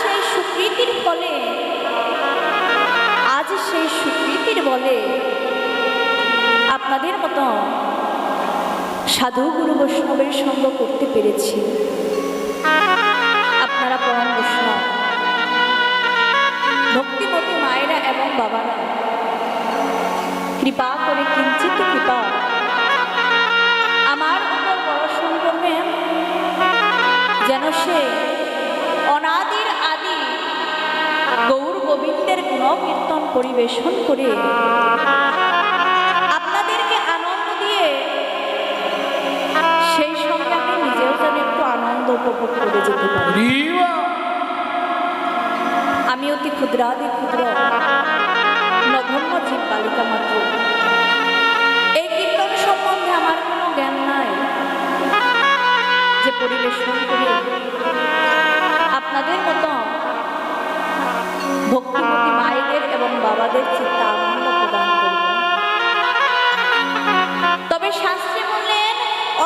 সেই সুকৃতির ফলে, আজ সেই সুকৃতির বলে আপনাদের মতো সাধু গুরু বৈষ্ণবের সঙ্গ করতে পেরেছি। আপনারা পরম বৈষ্ণব, ভক্তিমতী মায়েরা এবং বাবারা কৃপা করে, কিঞ্চিত কৃপা আমার উপর বর্ষণ করবেন, যেন সে অনাদির আদি গৌর গোবিন্দের গুণকীর্তন পরিবেশন করে আপনাদেরকে আনন্দ দিয়ে সেই সঙ্গে আমি নিজেও যেন একটু আনন্দ উপভোগ করে যেতে পারি। আমি অতি ক্ষুদ্রাদি ক্ষুদ্র নগণ্য জীব বালিকা মাত্র। এই কীর্তন সম্বন্ধে আমার কোনো জ্ঞান নাই যে পরিবেশন করে আপনাদের মতো ভক্তিমতী মায়েদের এবং বাবাদের চিত্তে আনন্দ প্রদান করব। তবে শাস্ত্রী বললেন,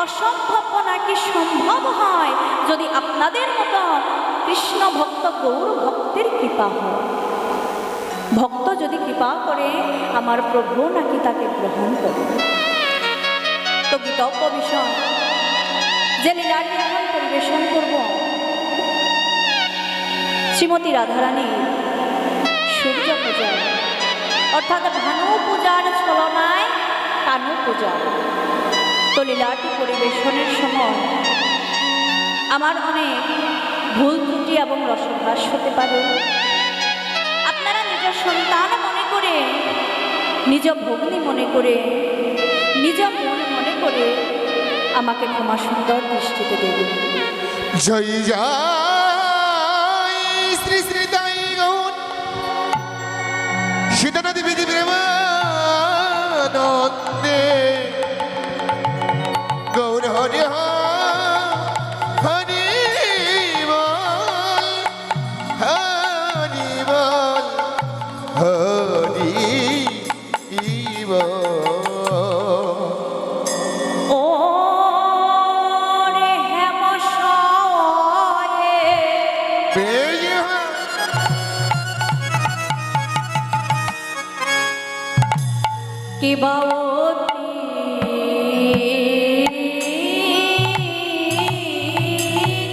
অসম্ভব নাকি সম্ভব হয় যদি আপনাদের মতো কৃষ্ণ ভক্ত গৌর ভক্তের কৃপা হয়। ভক্ত যদি কৃপা করে আমার প্রভু নাকি তাকে গ্রহণ করে। তো গীতব্য বিষয় যে লীলাটি এখন পরিবেশন করব, শ্রীমতী রাধারানীর সূর্য পূজা, অর্থাৎ ভানু পূজার ছলনায় কানু পূজা। তো লীলাটি পরিবেশনের সময় আমার অনেক ভুল ত্রুটি এবং রসভাস হতে পারে। আপনারা নিজ সন্তান মনে করে, নিজ ভগ্নী মনে করে, নিজ মন মনে করে আমাকে ক্ষমা সুন্দর দৃষ্টিতে দেবেন। জয় জয় শ্রী শ্রী তাই গৌর সীতানাথ বিধি প্রেমানন্দে গৌর হরি হরি বল হরি বল হরি বল। ও রে হেম সয়ে কিবাওতি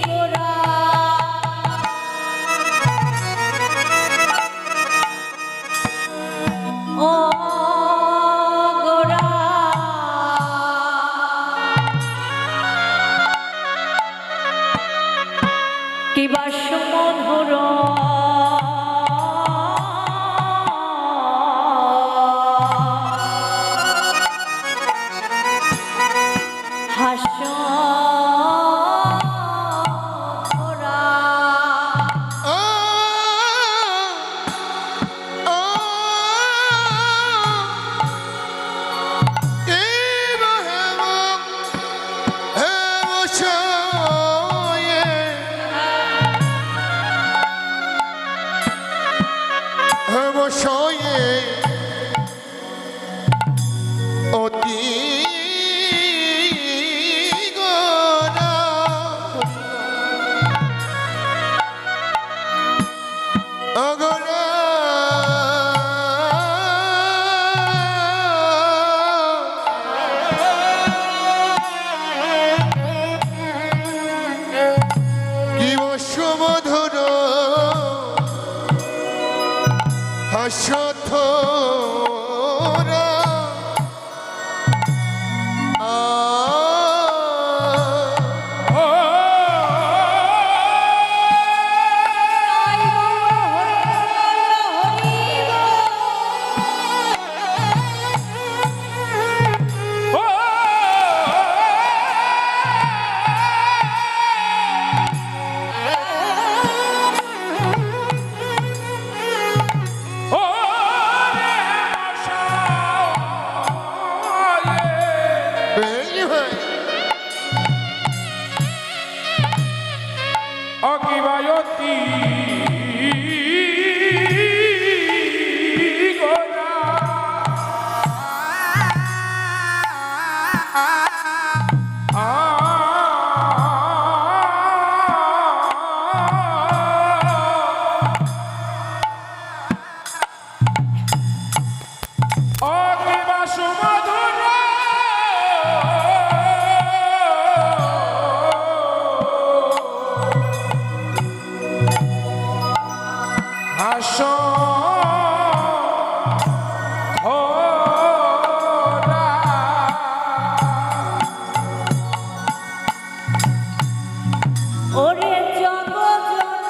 গোরা ও গোরা কিবা সুমধুর হাস্য ধরা। অতি গোরা অগরা কি সুমধুর হাস্যথরা Oh! হাসো ধরা ওরে জগজন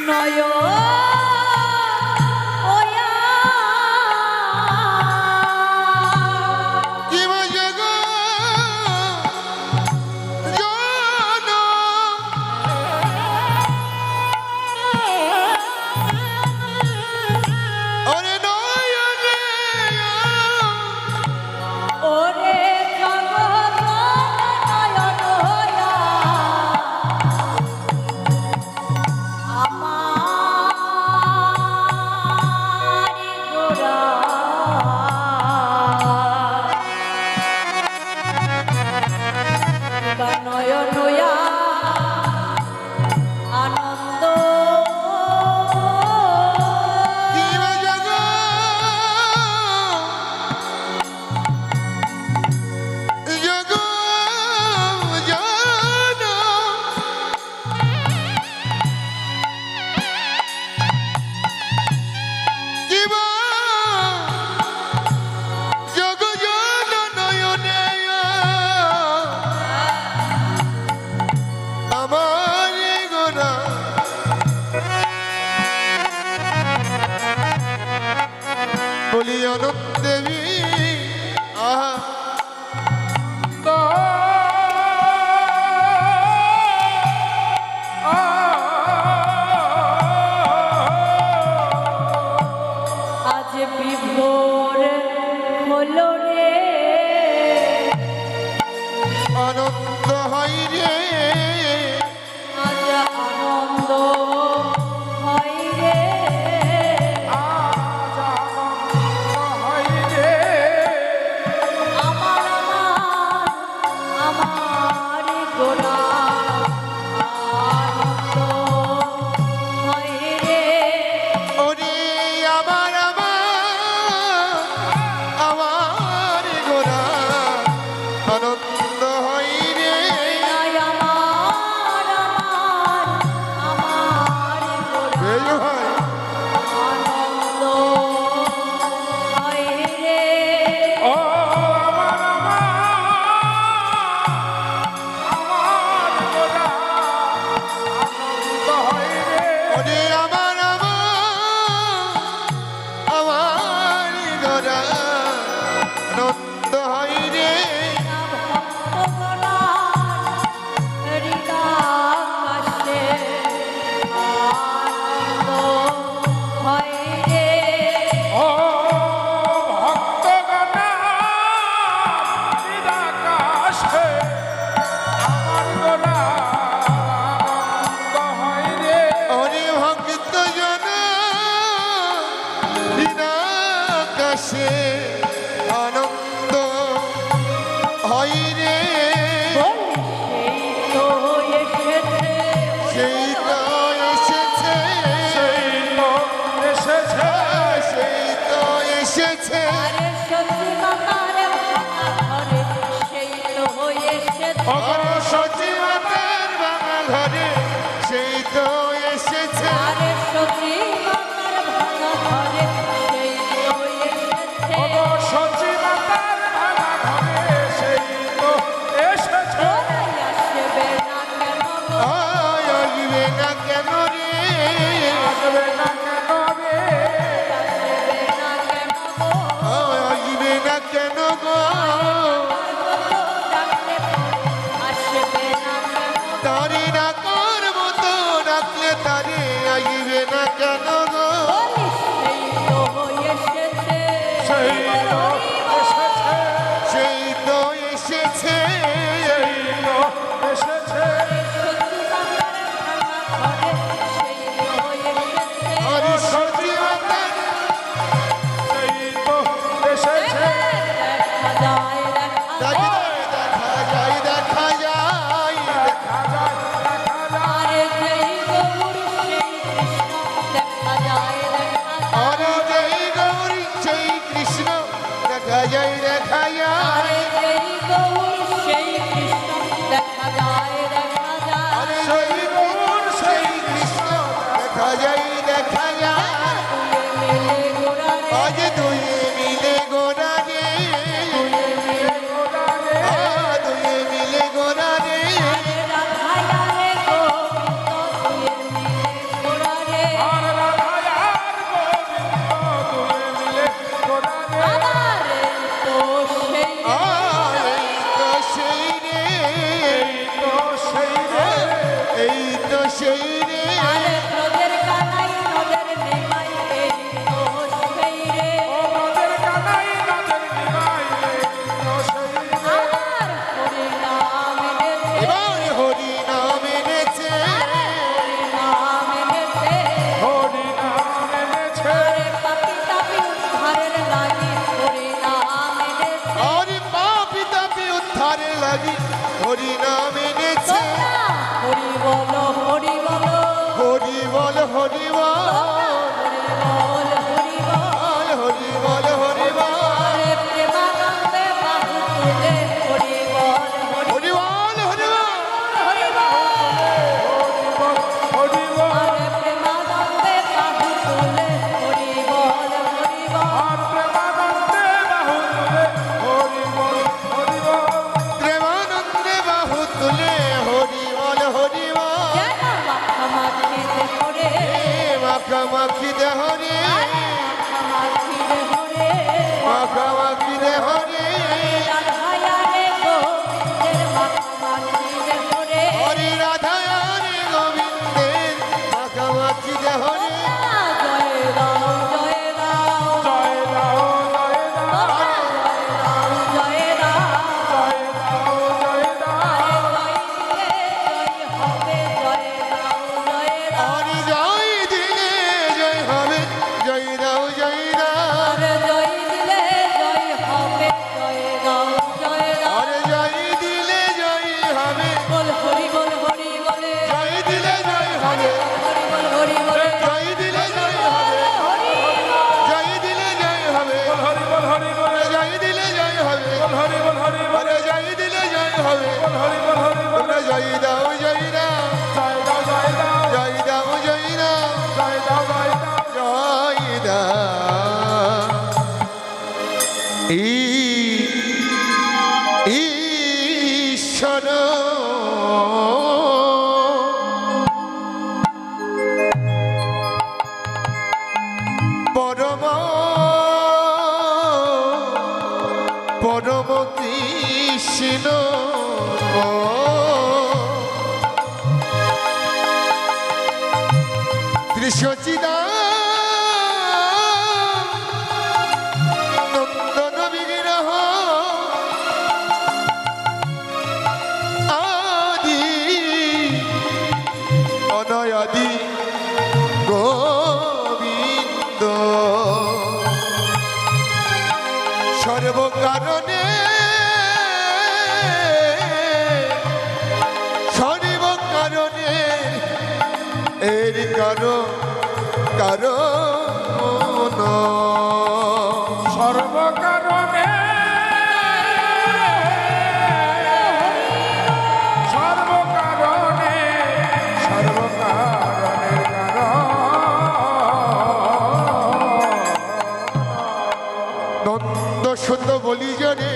নয় ওয়া কি মজগ জন ওরে নয়নে ওরে জগজন নয়ন ওয়া আমারি গোরা নয়ন ওয়া আনন্দ কি মজগ জগ জন কিবা জগ জন নয়নে আমার গোনা বলি অনন্ত দেবী আহা আজ বিভোর হলো রে আনন্দ হয় রে আজ আনন্দ হয় রে আজ আনন্দ হয় রে আমার আমার গোরা আনন্দ হয় রে ওরে আমার আমার গোরা আনন্দ হয় রে নাই আমার গোরা এই হয় আনন্দ হয় রে ও আমার গোরা আনন্দ হয় রে ওরে আমার গোরা আনন্দ হয় রে ও ভক্তগণা নিরাকাশে আমার গোরা আনন্দ হয় রে ওরে ভক্ত জন বিনাকাশে আনন্দ হয় রে সেই তো এসেছে সেই তো এসেছে সেই তো এসেছে ভগবান সচিবতার বাঙা ঘরে সেই তো এসেছে ভগবান সচিবতার ভাঙা ঘরে সেই তো এসেছে আসবে না কেন রে আসবে না কেন রে আসবে না কেন গো তারি না কর মতো ডাকলে তারে আসবে না কেন লাগি হরি নাম এনেছে তোমরা হরি বলো হরি বলো হরি বল হরি বল হরি বল হরি বল হরি বল হরি বল আরে প্রেমানন্দে বাহু তুলে হরি বল হরি হরি বল হরি বল হরি বল হরি বল আরে প্রেমানন্দে বাহু তুলে হরি বল হরি বল আর প্রেমানন্দে বাহু তুলে হরি বল হরি বল প্রেমানন্দে বাহু তুলে হরি বল হরি বল যেন মাখামাখিতে হরে মাখামাখি দেহ রে মাখামাখিতে হরে মাখামাখি দেহ রে রাধায়ারে গোবিন্দের মাখামাখিতে হরে হরি রাধা রে গোবিন্দের মাখামাখি দেহ রে জয় রাম জয় রাম জয় রাও জয় রাও জয় রাম জয় রাও জয় রাও হরি জয় দিলে জয় হবে জয় রাও জয় রাম হরে জয় দিলে জয় হবে জয় দিলে জয় হবে জয় দিলে জয় হবে জয় দিলে জয় হবে হরি বল হরি বল জয় দিলে জয় হবে হরি বল হরি বল আরে জয় দিলে জয় হবে হরি বল হরি বল তোমরা জয় দাও জয় রাম জয় দাও জয় দাও জয় দাও জয় রাম জয় দাও জয় দাও জয় দাও ঈশ্বর পরম পরম কৃষ্ণ ত্রিশচিদা নন্দন বিগ্রহ আদি অনয়াদি গোবিন্দ সর্বকারণে সর্বকারণে এর কারণ সর্বকারণে সর্বকারণে সর্বকারণের কারণ নন্দ সুত বলি জনে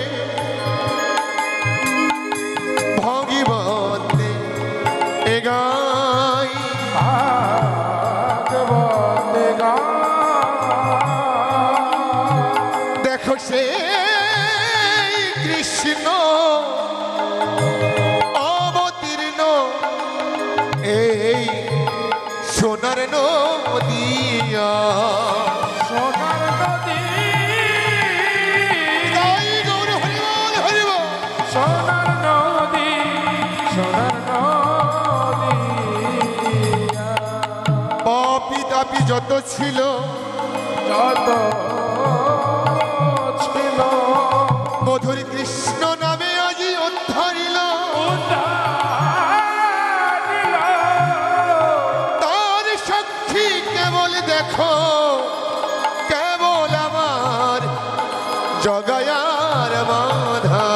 ভগবতে এগাই ভাগবতে গান দেখো সে কৃষ্ণ অবতীর্ণ এই সোনার নদিয়া সোনার নদী জয় গৌর হরিবল হরিবল সোনার নদী সোনার নদী পাপি তাপি যত ছিল যত ছিল মধুর কৃষ্ণ নামে আজি উদ্ধারিল উদ্ধারিল তার সাক্ষী কেবল দেখো কেবল আমার জগায়ার বাধা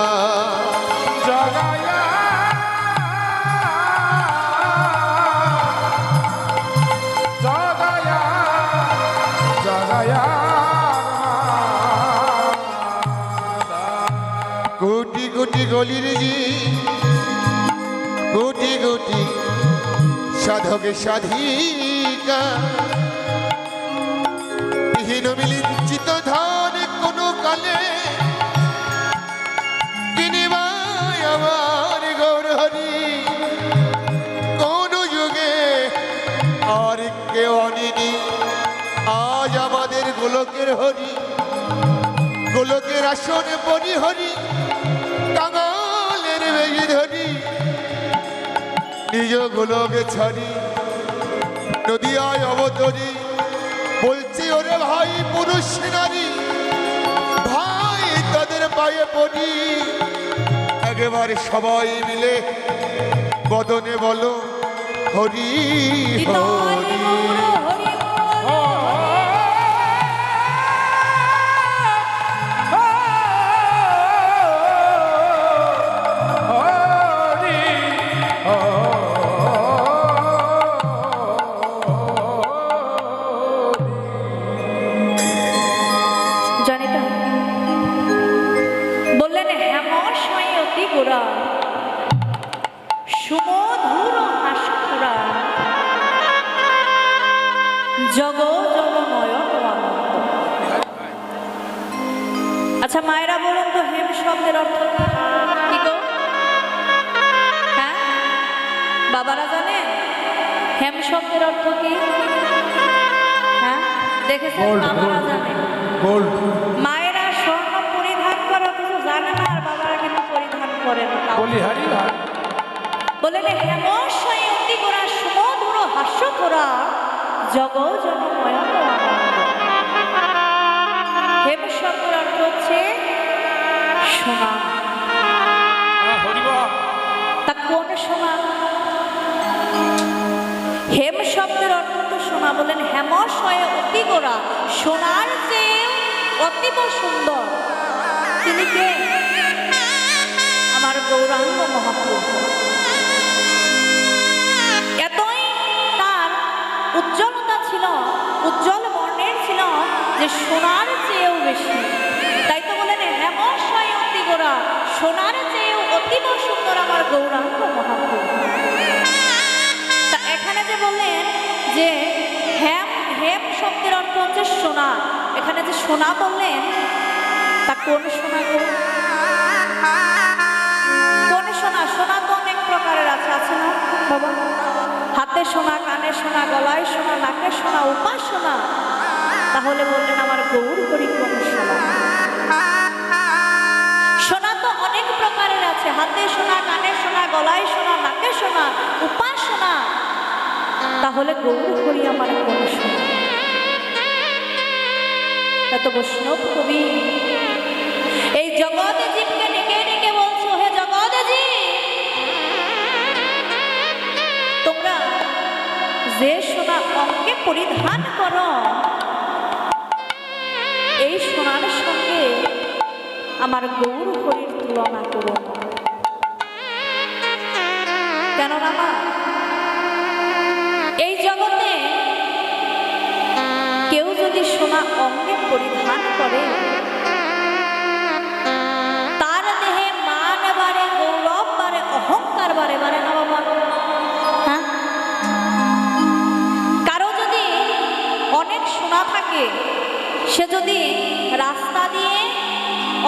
জগায়া জগায়া জগায়া কোটি কোটি গলির জি কোটি কোটি সাধক সাধিকা বিহীন মিলিঞ্চিত ধান কোনো কালে কিনিবাই আমার গৌর হরি কোন যুগে আর কেউ আনিনি আজ আমাদের গোলকের হরি গোলকের আসনে বনি হরি কাঙালের বেগি ধরি নিজ গোলকে ছাড়ি নদিয়ায় অবতরি বলছি ওরে ভাই পুরুষ নারী ভাই তাদের পায়ে পড়ি এক একবার সবাই মিলে বদনে বলো হরি নিতাই হরি গৌর হরি জানিতা বললেন হেমশয় অতি গোরা সুমধুর হাসখরা জগ জগ নয়ন আনন্দ। আচ্ছা মায়েরা বলুন তো হেম শব্দের অর্থ কি গো? হ্যাঁ বাবারা জানেন হেম শব্দের অর্থ কি? হ্যাঁ দেখেছেন বাবারা জানেন। গোল্ড মায়েরা স্বর্ণ পরিধান করা কিছু জানে না আর বাবারা কিন্তু পরিধান করে না। বলিহারি ভাই বলেন হেমশয় অতি গোরা সুমধুর হাস্যখরা জগ জন নয়ন আনন্দ। হেম শব্দের অর্থ হচ্ছে সোনা। হরিবা তা কোন সোনা? হেম শব্দের অর্থ তো সোনা। বলেন হেমশয় অতি গোরা সোনার চেয়ে অতীব সুন্দর। তিনি কে? আমার গৌরাঙ্গ মহাপ্রভু। এতই তার উজ্জ্বলতা ছিল, উজ্জ্বল বর্ণের ছিল যে সোনার চেয়েও বেশি। তাই তো বলেন হেমশয় অতি গোরা সোনার চেয়েও অতীব সুন্দর আমার গৌরাঙ্গ মহাপ্রভু। তা এখানে যে বললেন যে হেম হেম শব্দের অর্থ হচ্ছে সোনা, এখানে যে সোনা বললেন তা কোন সোনা গো? কোন সোনা? সোনা তো অনেক প্রকারের আছে, আছে না বাবা? হাতে সোনা, কানে সোনা, গলায় সোনা, নাকে সোনা, উপাসনা। তাহলে বললেন আমার গৌর হরি কোন সোনা? সোনা তো অনেক প্রকারের আছে, হাতে সোনা, কানে সোনা, গলায় সোনা, নাকে সোনা, উপাসনা। তাহলে গৌর হরি আমার কোন সোনা? এত বৈষ্ণব কবি এই জগতে জীবকে ডেকে ডেকে বলছো, হে জগতে জীব তোমরা যে সোনা অঙ্গে পরিধান করো এই সোনার সঙ্গে আমার গৌর হরির তুলনা করো। কেননা মা এই জগতে কেউ যদি সোনা অঙ্গে পরিধান করে তার দেহে মান বাড়ে, গৌরব বাড়ে, অহংকার বাড়ে, বাড়ে না বাবা? হ্যাঁ কারো যদি অনেক সোনা থাকে সে যদি রাস্তা দিয়ে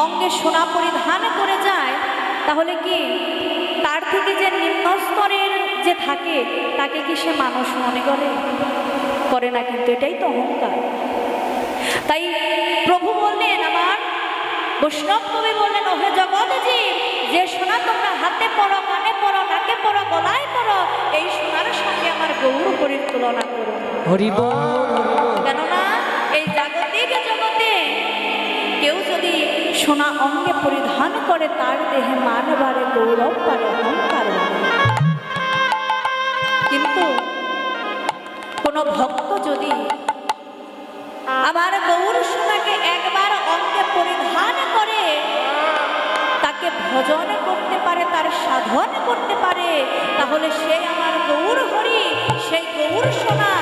অঙ্গে সোনা পরিধান করে যায় তাহলে কি তার থেকে যে নিম্ন স্তরের যে থাকে তাকে কি সে মানুষ মনে করে না? কিন্তু এটাই তো অহংকার। তাই প্রভু বললেন, আমার বৈষ্ণব কবি বললেন, ওহে জগৎ জীব যে সোনা তোমরা হাতে পরো, কানে পরো, নাকে পরো, গলায় পরো এই সোনার সঙ্গে আমার গৌর হরির তুলনা করো। কেননা এই জাগতিক জগতে কেউ যদি সোনা অঙ্গে পরিধান করে তার দেহে মান বাড়ে, গৌরব বাড়ে, অহংকার বাড়ে। কিন্তু কোন ভক্ত যদি আমার গৌর সোনাকে একবার অঙ্গে পরিধান করে তাকে ভজন করতে পারে, তার সাধন করতে পারে, তাহলে সে আমার গৌর হরি, সেই গৌর সোনা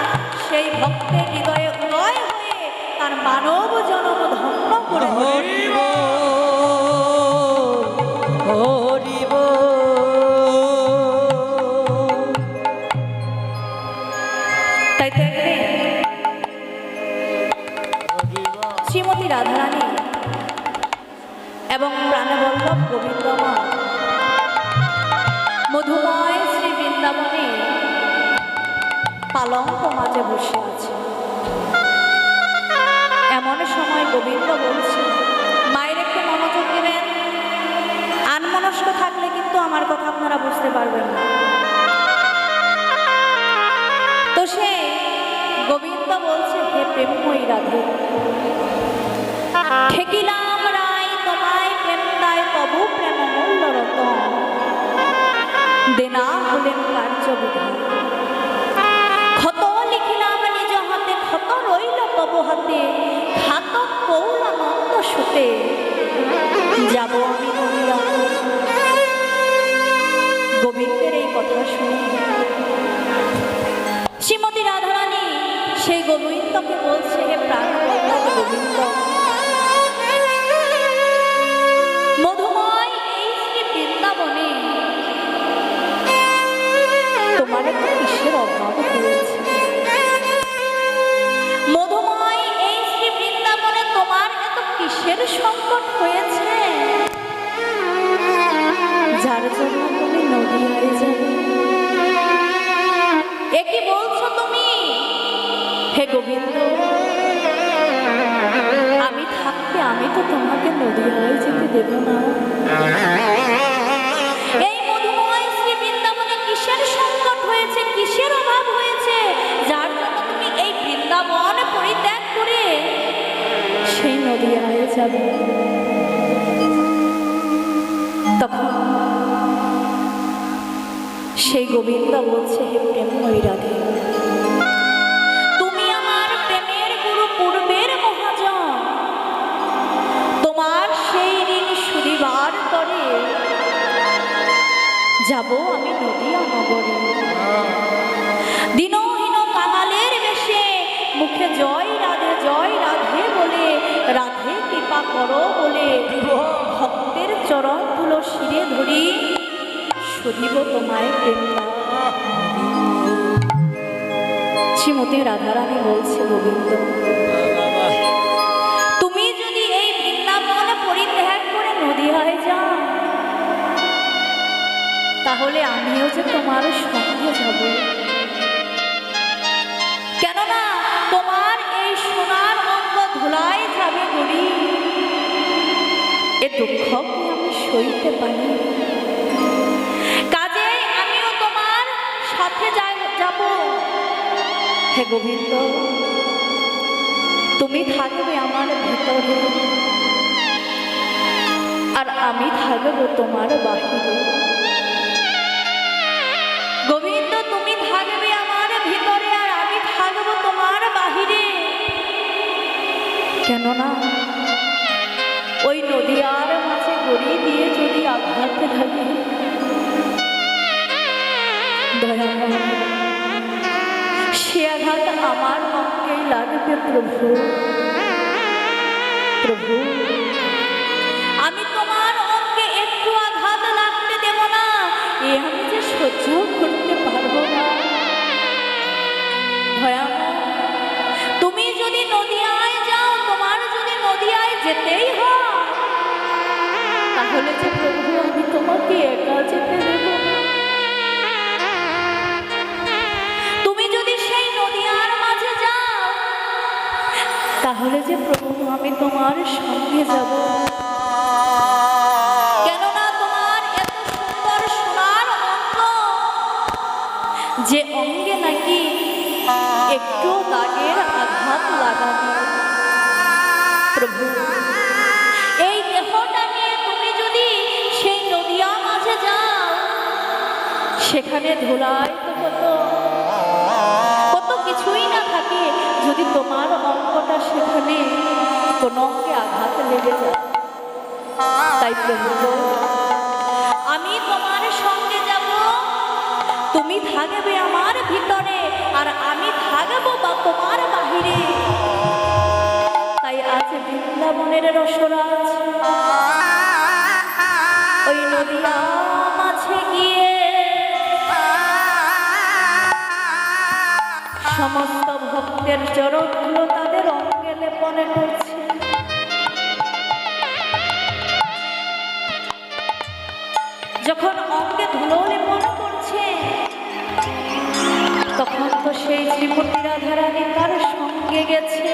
সেই ভক্তের হৃদয়ে উদয় হয়ে তার মানব জন্ম ধন্য করে। তাই তো একদিন শ্রীমতী রাধারানী এবং প্রাণবল্লভ গোবিন্দমা মধুময় শ্রী বৃন্দাবনে পালঙ্ক মাঝে বসে আছে। এমন সময় গোবিন্দ বলছে, মায়ের একটু মনোযোগ দেবেন, আনমনস্ক থাকলে কিন্তু আমার কথা আপনারা বুঝতে পারবেন না। তো সে গোবিন্দ বলছে, হে প্রেমময়ী রাধে, ঠেকিলাম রায় তোমায় প্রেম দায় তবু প্রেম মূল্য রতন। দেনা হলেন কার্যবিধান। ক্ষত লিখিলাম নিজ হাতে, ক্ষত রইল তব হাতে, ঘাতক কৌলানন্দ সুতে, যাব আমি নদিয়া। গোবিন্দের এই কথা শুনে শ্রীমতী রাধারানী সেই গোবিন্দকে বলছে, হে প্রাণ বল্লভ গোবিন্দ, মধুময় এই শ্রী বৃন্দাবনে তোমার একটা কিসের অভাব হয়েছে? মধুময় এই শ্রী বৃন্দাবনে তোমার এত কিসের সংকট হয়েছে, যার জন্য তুমি নদিয়ায় যাবে? এ কি বলছো তুমি? হে গোবিন্দ, আমি থাকতে আমি তো তোমাকে নদিয়ায় যেতে দেব না। এই মধুময় শ্রী বৃন্দাবনে কিসের সংকট হয়েছে, কিসের অভাব হয়েছে, যার জন্য তুমি এই বৃন্দাবন পরিত্যাগ করে সেই নদিয়ায় যাবে? তখন সেই গোবিন্দ বলছে, হে প্রেমময়ী রাধে, তুমি আমার প্রেমের গুরু, পূর্বের মহাজন, তোমার সেই ঋণ সুদিবার তরে যাব আমি নদিয়া নগরে। দিনহীন কাঙালের বেশে মুখে জয় রাধে বলে, রাধে কৃপা করো বলে, ভক্তের চরণ ধুলো শিরে ধরি, শুধিব তোমায় প্রেম। শ্রীমতী রাধারানী বলছে, গোবিন্দ, তুমি যদি এই বৃন্দাবন পরিত্যাগ করে নদিয়ায় যাও, তাহলে আমিও যে তোমার সঙ্গে যাব। কেননা তোমার এই সোনার অঙ্গ ধুলায় যাবে গড়ি, এ দুঃখ কি আমি সইতে পারি? কাজে আমিও তোমার সাথে যাব। হে গোবিন্দ, তুমি থাকবে আমার ভিতরে, আর আমি থাকবো তোমার বাহিরে। গোবিন্দ, তুমি থাকবে আমার ভিতরে, আর আমি থাকবো তোমার বাহিরে। কেননা ওই নদিয়ার মাঝে গড়ি দিয়ে যদি আঘাত লাগে, দয়াময়, সে আঘাত আমার অঙ্গেই লাগবে। প্রভু, প্রভু, আমি তোমার অঙ্গে একটু আঘাত লাগতে দেব না, এ আমি যে সহ্য করতে পারবো না। দয়াময়, তুমি যদি নদিয়ায় যাও, তোমার যদি নদিয়ায় যেতেই হয়, তাহলে যে প্রভু আমি তোমাকে একা যেতে দেব না। তুমি যদি সেই নদিয়ার মাঝে যাও, তাহলে যে প্রভু আমি তোমার সঙ্গে যাব। কেননা তোমার এত সুন্দর সোনার অঙ্গ, যে অঙ্গে নাকি একটু দাগের আঘাত লাগাবে। প্রভু, এই দেহটা নিয়ে তুমি যদি সেই নদিয়া মাঝে যাও, সেখানে ধুলায় তো কত কিছুই না থাকে, যদি তোমার অঙ্গটা সেখানে কোনো অঙ্গে আঘাত লেগে যায়। তাই প্রভু, আমি তোমার সঙ্গে যাব, তুমি থাকবে আমার ভিতরে, আর আমি থাকবো বা তোমার বাহিরে। তাই আজ বৃন্দাবনের রসরাজ ওই নদিয়া মাঝে গিয়ে সমস্ত ভক্তের চরণগুলো তাদের অঙ্গে লেপনে করছে। যখন অঙ্গে ধুলো লেপন করছে, তখন তো সেই শ্রীমতী রাধারানী তার সঙ্গে গেছে।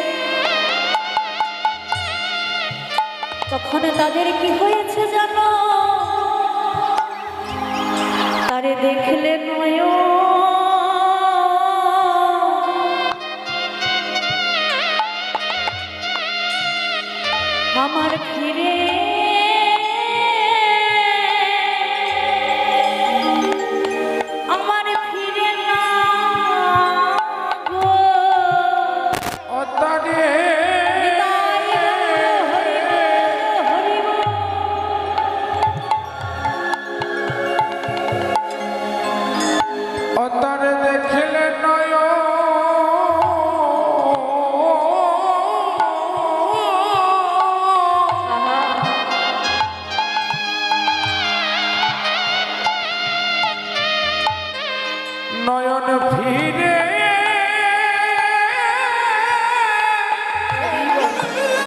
তখন তাদের কি হয়েছে জানো? তারে দেখলে নয় আমার ফিরে নয়ন ফিরে